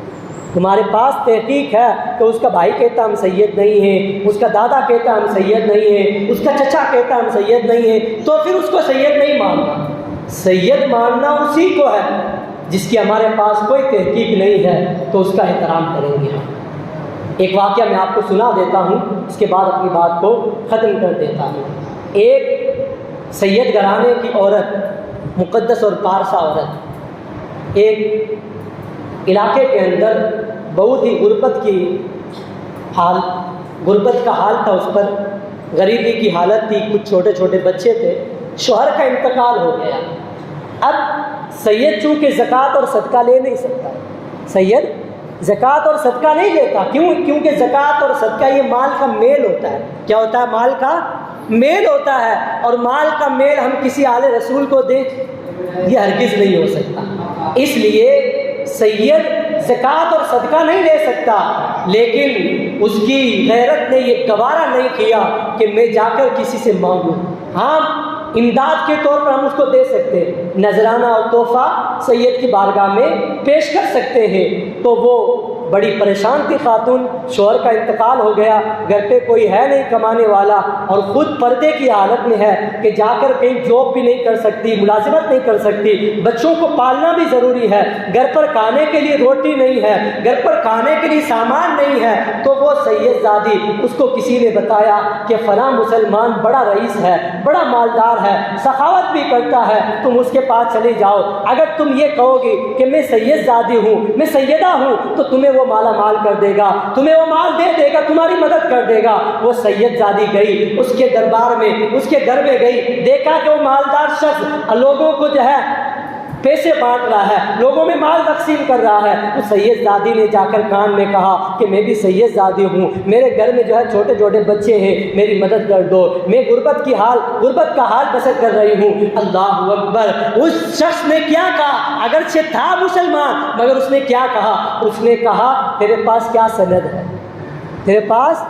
تمہارے پاس تحقیق ہے کہ اس کا بھائی کہتا ہم سید نہیں ہیں، اس کا دادا کہتا ہم سید نہیں ہیں، اس کا چچا کہتا ہم سید نہیں ہیں، تو پھر اس کو سید نہیں ماننا۔ سید ماننا اسی کو ہے جس کی ہمارے پاس کوئی تحقیق نہیں ہے، تو اس کا احترام کریں گے۔ ایک واقعہ میں آپ کو سنا دیتا ہوں، اس کے بعد اپنی بات کو ختم کر دیتا ہوں۔ ایک سید گھرانے کی عورت، مقدس اور پارسا عورت، ایک علاقے کے اندر بہت ہی غربت کا حال تھا، اس پر غریبی کی حالت تھی، کچھ چھوٹے چھوٹے بچے تھے، شوہر کا انتقال ہو گیا۔ اب سید چونکہ زکوٰۃ اور صدقہ لے نہیں سکتا، سید زکوٰۃ اور صدقہ نہیں لیتا، کیونکہ زکوٰۃ اور صدقہ یہ مال کا میل ہوتا ہے۔ کیا ہوتا ہے؟ مال کا میل ہوتا ہے، اور مال کا میل ہم کسی آل رسول کو دیں یہ ہرگز نہیں ہو سکتا۔ اس لیے سید زکوٰۃ اور صدقہ نہیں لے سکتا، لیکن اس کی غیرت نے یہ گوارا نہیں کیا کہ میں جا کر کسی سے مانگوں۔ ہاں امداد کے طور پر ہم اس کو دے سکتے ہیں، نذرانہ اور تحفہ سید کی بارگاہ میں پیش کر سکتے ہیں۔ تو وہ بڑی پریشان تھی خاتون، شوہر کا انتقال ہو گیا، گھر پہ کوئی ہے نہیں کمانے والا، اور خود پردے کی حالت میں ہے کہ جا کر کہیں جاب بھی نہیں کر سکتی، ملازمت نہیں کر سکتی، بچوں کو پالنا بھی ضروری ہے، گھر پر کھانے کے لیے روٹی نہیں ہے، گھر پر کھانے کے لیے سامان نہیں ہے۔ تو وہ سید زادی، اس کو کسی نے بتایا کہ فلاں مسلمان بڑا رئیس ہے، بڑا مالدار ہے، سخاوت بھی کرتا ہے، تم اس کے پاس چلے جاؤ، اگر تم یہ کہو گی کہ میں سید زادی ہوں، میں سیدہ ہوں، تو تمہیں وہ وہ مالا مال کر دے گا، تمہیں وہ مال دے دے گا، تمہاری مدد کر دے گا۔ وہ سید زادی گئی اس کے دربار میں، اس کے گھر میں گئی، دیکھا کہ وہ مالدار شخص لوگوں کو جو ہے پیسے بانٹ رہا ہے، لوگوں میں مال تقسیم کر رہا ہے۔ تو سید زادی نے جا کر کان میں کہا کہ میں بھی سید زادی ہوں، میرے گھر میں جو ہے چھوٹے چھوٹے بچے ہیں، میری مدد کر دو، میں غربت کا حال بسر کر رہی ہوں۔ اللہ اکبر! اس شخص نے کیا کہا؟ اگرچہ تھا مسلمان مگر اس نے کیا کہا؟ اس نے کہا تیرے پاس کیا سند ہے، تیرے پاس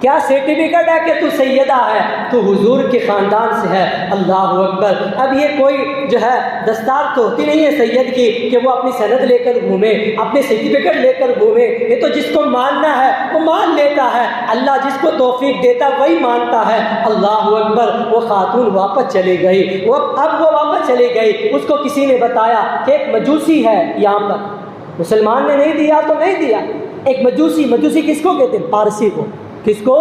کیا سرٹیفکیٹ ہے کہ تو سیدہ ہے، تو حضور کے خاندان سے ہے۔ اللہ اکبر! اب یہ کوئی جو ہے دستار تو ہوتی نہیں ہے سید کی کہ وہ اپنی سند لے کر گھومے، اپنے سرٹیفکیٹ لے کر گھومے، یہ تو جس کو ماننا ہے وہ مان لیتا ہے، اللہ جس کو توفیق دیتا وہی مانتا ہے۔ اللہ اکبر! وہ خاتون واپس چلی گئی، اب وہ واپس چلی گئی، اس کو کسی نے بتایا کہ ایک مجوسی ہے یہاں پر، مسلمان نے نہیں دیا تو نہیں دیا، ایک مجوسی کس کو کہتے ہیں؟ پارسی کو۔ کس کو؟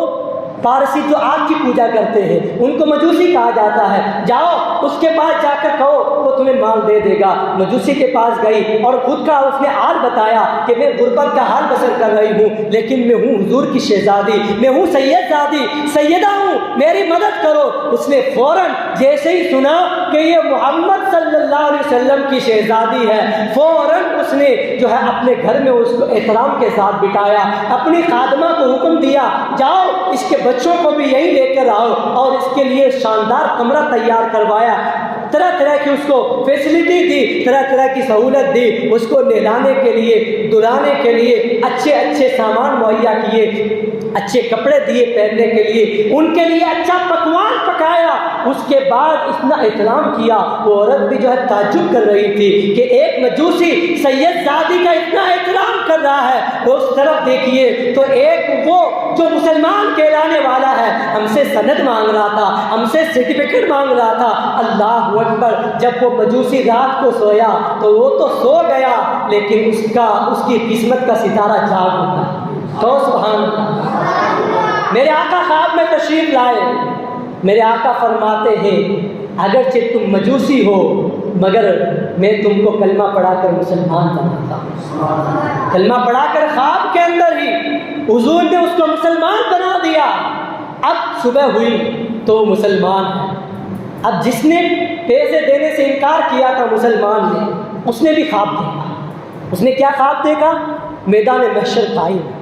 پارسی جو آگ کی پوجا کرتے ہیں ان کو مجوسی کہا جاتا ہے۔ جاؤ اس کے پاس جا کر کہو وہ تمہیں مال دے دے گا۔ مجوسی کے پاس گئی اور خود کا اس نے حال بتایا کہ میں غربت کا حال بسر کر رہی ہوں، لیکن میں ہوں حضور کی شہزادی، میں ہوں سید زادی، سیدہ ہوں، میری مدد کرو۔ اس نے فوراً جیسے ہی سنا کہ یہ محمد صلی اللہ علیہ وسلم کی شہزادی ہے، فوراً اس نے جو ہے اپنے گھر میں اس کو احترام کے ساتھ بٹھایا، اپنی خادمہ کو حکم دیا جاؤ اس کے بچوں کو بھی یہی لے کر آؤ، اور اس کے لیے شاندار کمرہ تیار کروایا، طرح طرح کی اس کو فیسلٹی دی، طرح طرح کی سہولت دی، اس کو نہلانے کے لیے دلانے کے لیے اچھے اچھے سامان مہیا کیے، اچھے کپڑے دیے پہننے کے لیے، ان کے لیے اچھا پکوان پکایا۔ اس کے بعد اتنا احترام کیا، وہ عورت بھی جو ہے تعجب کر رہی تھی کہ ایک مجوسی سید زادی کا اتنا احترام کر رہا ہے۔ وہ اس طرف دیکھیے تو ایک وہ جو مسلمان کہلانے والا ہے ہم سے سند مانگ رہا تھا، ہم سے سرٹیفکیٹ مانگ رہا تھا۔ اللہ اکبر! جب وہ مجوسی رات کو سویا تو وہ تو سو گیا، لیکن اس کی قسمت کا ستارہ جاگ اٹھا۔ تو سبحان اللہ! میرے آقا خواب میں تشریف لائے، میرے آقا فرماتے ہیں اگرچہ تم مجوسی ہو مگر میں تم کو کلمہ پڑھا کر مسلمان بناتا ہوں۔ کلمہ پڑھا کر خواب کے اندر ہی حضور نے اس کو مسلمان بنا دیا۔ اب صبح ہوئی تو مسلمان ہے۔ اب جس نے پیسے دینے سے انکار کیا تھا مسلمان نے، اس نے بھی خواب دیکھا۔ اس نے کیا خواب دیکھا؟ میدان محشر قائم ہے،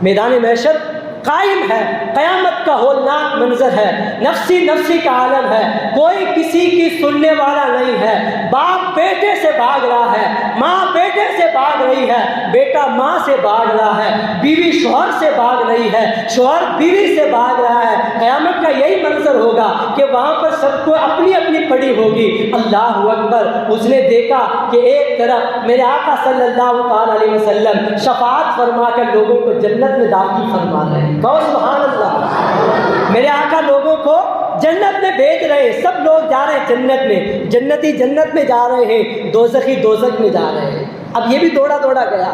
میدان محشر قائم ہے، قیامت کا ہولناک منظر ہے، نفسی نفسی کا عالم ہے، کوئی کسی کی سننے والا نہیں ہے، باپ بیٹے سے بھاگ رہا ہے، ماں بیٹے سے بھاگ رہی ہے، بیٹا ماں سے بھاگ رہا ہے، بیوی شوہر سے بھاگ رہی ہے، شوہر بیوی سے بھاگ رہا ہے۔ قیامت کا یہی منظر ہوگا کہ وہاں پر سب کو اپنی اپنی پڑی ہوگی۔ اللہ اکبر! اس نے دیکھا کہ ایک طرف میرے آقا صلی اللہ علیہ وسلم شفاعت فرما کر لوگوں کو جنت میں داخل فرما رہے ہیں۔ کہو سبحان اللہ! میرے آقا لوگوں کو جنت میں بھیج رہے ہیں، سب لوگ جا رہے ہیں جنت میں، جنتی جنت میں جا رہے ہیں، دوزخی دوزخ میں جا رہے ہیں۔ اب یہ بھی دوڑا دوڑا گیا،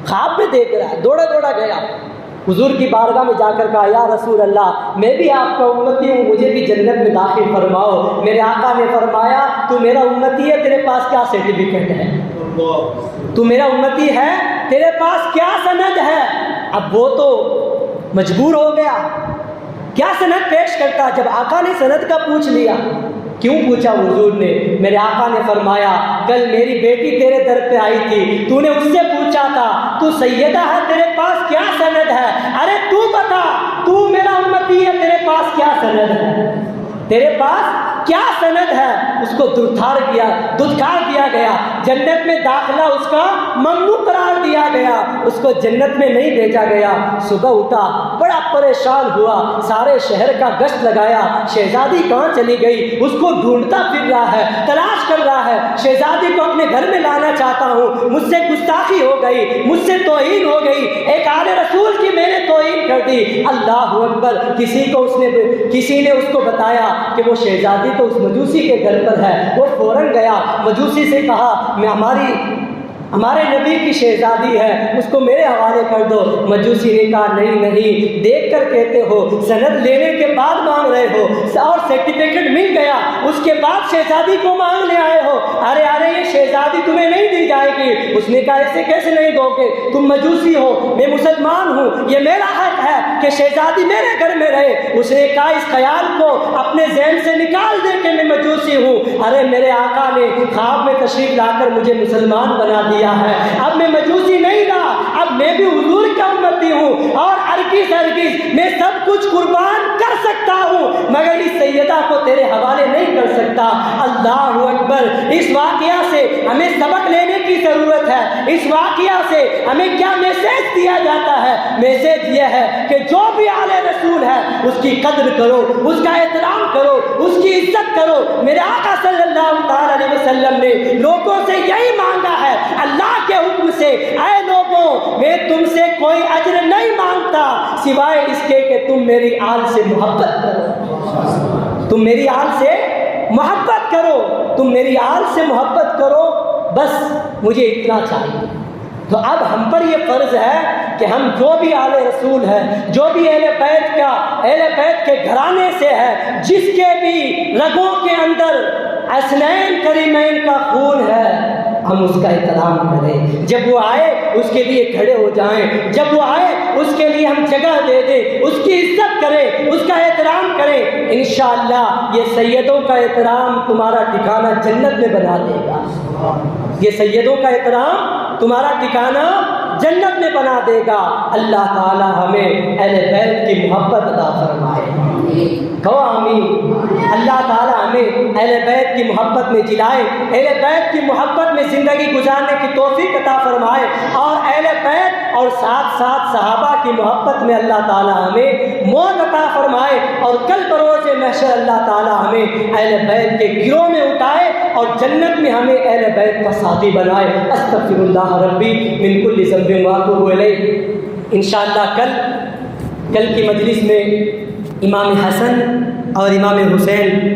خواب میں دیکھ رہا ہے، دوڑا دوڑا گیا، حضور کی بارگاہ میں جا کر کہا یا رسول اللہ میں بھی آپ کا امتی ہوں، مجھے بھی جنت میں داخل فرماؤ۔ میرے آقا نے فرمایا تو میرا امتی ہے، تیرے پاس کیا سرٹیفکیٹ ہے؟ تو میرا امتی ہے، تیرے پاس کیا سند ہے؟ اب وہ تو مجبور ہو گیا، کیا سند پیش کرتا؟ جب آقا نے سند کا پوچھ لیا، کیوں پوچھا حضور نے؟ میرے آقا نے فرمایا کل میری بیٹی تیرے در پہ آئی تھی، تو نے اس سے پوچھا تھا تو سیدہ ہے، تیرے پاس کیا سند ہے؟ ارے تو بتا، تو میرا امتی ہے، تیرے پاس کیا سند ہے؟ تیرے پاس کیا سند ہے؟ اس کو دھتکار دیا گیا، جنت میں داخلہ اس کا ممنوع قرار دیا گیا، اس کو جنت میں نہیں بھیجا گیا۔ صبح اٹھا بڑا پریشان ہوا، سارے شہر کا گشت لگایا، شہزادی کہاں چلی گئی؟ اس کو ڈھونڈتا پھر رہا ہے، تلاش کر رہا ہے، شہزادی کو اپنے گھر میں لانا چاہتا ہوں، مجھ سے گستاخی ہو گئی، مجھ سے توہین ہو گئی، ایک آل رسول کی میں نے توہین کر دی۔ اللہ اکبر! کسی نے اس کو بتایا کہ وہ شہزادی تو اس مجوسی کے گھر پر ہے۔ وہ فوراً گیا، مجوسی سے کہا میں ہمارے نبی کی شہزادی ہے، اس کو میرے حوالے کر دو۔ مجوسی نے کہا نہیں، دیکھ کر کہتے ہو، سند لینے کے بعد مانگ رہے ہو، اور سرٹیفکیٹ مل گیا اس کے بعد شہزادی کو مانگنے آئے ہو۔ ارے یہ شہزادی تمہیں نہیں دی جائے گی۔ اس اس نے کہا ایسے کیسے نہیں دو گے، تم مجوسی ہو، میں مسلمان ہوں، یہ میرا حق ہے کہ شہزادی میرے گھر میں رہے۔ اس نے کہا اس خیال کو اپنے ذہن سے نکال دے کہ میں مجوسی ہوں، ارے میرے آقا نے خواب میں تشریف لا کر مجھے مسلمان بنا دیا ہے، اب میں مجوسی نہیں رہا، اب میں بھی حضور کا امتی ہوں، اور ہرگز میں سب کچھ قربان کر سکتا ہوں مگر اس سیدہ کو تیرے حوالے نہیں کر سکتا۔ اللہ اکبر۔ اس واقعہ سے ہمیں سبق لینے کی ضرورت ہے۔ اس واقعہ سے ہمیں کیا میسج دیا جاتا ہے؟ میسج یہ ہے کہ جو بھی آل رسول ہے اس کی قدر کرو، اس کا احترام کرو، اس کی عزت کرو۔ میرے آقا صلی اللہ علیہ وسلم نے لوگوں سے یہی مانگا ہے اللہ کے حکم سے، اے لوگوں میں تم سے کوئی اجر نہیں مانگتا سوائے اس کے کہ تم میری آل سے محبت کرو، تم میری آل سے محبت کرو، تم میری آل سے محبت کرو، بس مجھے اتنا چاہیے۔ تو اب ہم پر یہ فرض ہے کہ ہم جو بھی آل رسول ہے، جو بھی اہل بیت کے گھرانے سے ہے، جس کے بھی رگوں کے اندر حسنین کریمین کا خون ہے، ہم اس کا احترام کریں۔ جب وہ آئے اس کے لیے کھڑے ہو جائیں، جب وہ آئے اس کے لیے ہم جگہ دے دیں، اس کی عزت کریں، اس کا احترام کریں۔ انشاءاللہ یہ سیدوں کا احترام تمہارا ٹھکانہ جنت میں بنا دے گا، یہ سیدوں کا احترام تمہارا ٹھکانہ جنت میں بنا دے گا۔ اللہ تعالی ہمیں اہل بیت کی محبت عطا فرمائے، کہو آمین۔ اللہ تعالی ہمیں اہل بیت کی محبت میں جلائے، اہل بیت کی محبت میں زندگی گزارنے کی توفیق عطا فرمائے، اور اہل بیت اور ساتھ ساتھ صحابہ کی محبت میں اللہ تعالی ہمیں موت عطا فرمائے، اور کل بروز محشر اللہ تعالی ہمیں اہل بیت کے گروہ میں اٹھائے اور جنت میں ہمیں اہل بیت کا ساتھی بنائے۔ استغفر اللہ ربی من کل ذنب واتوب الیہ۔ انشاءاللہ کل کی مجلس میں امام حسن اور امام حسین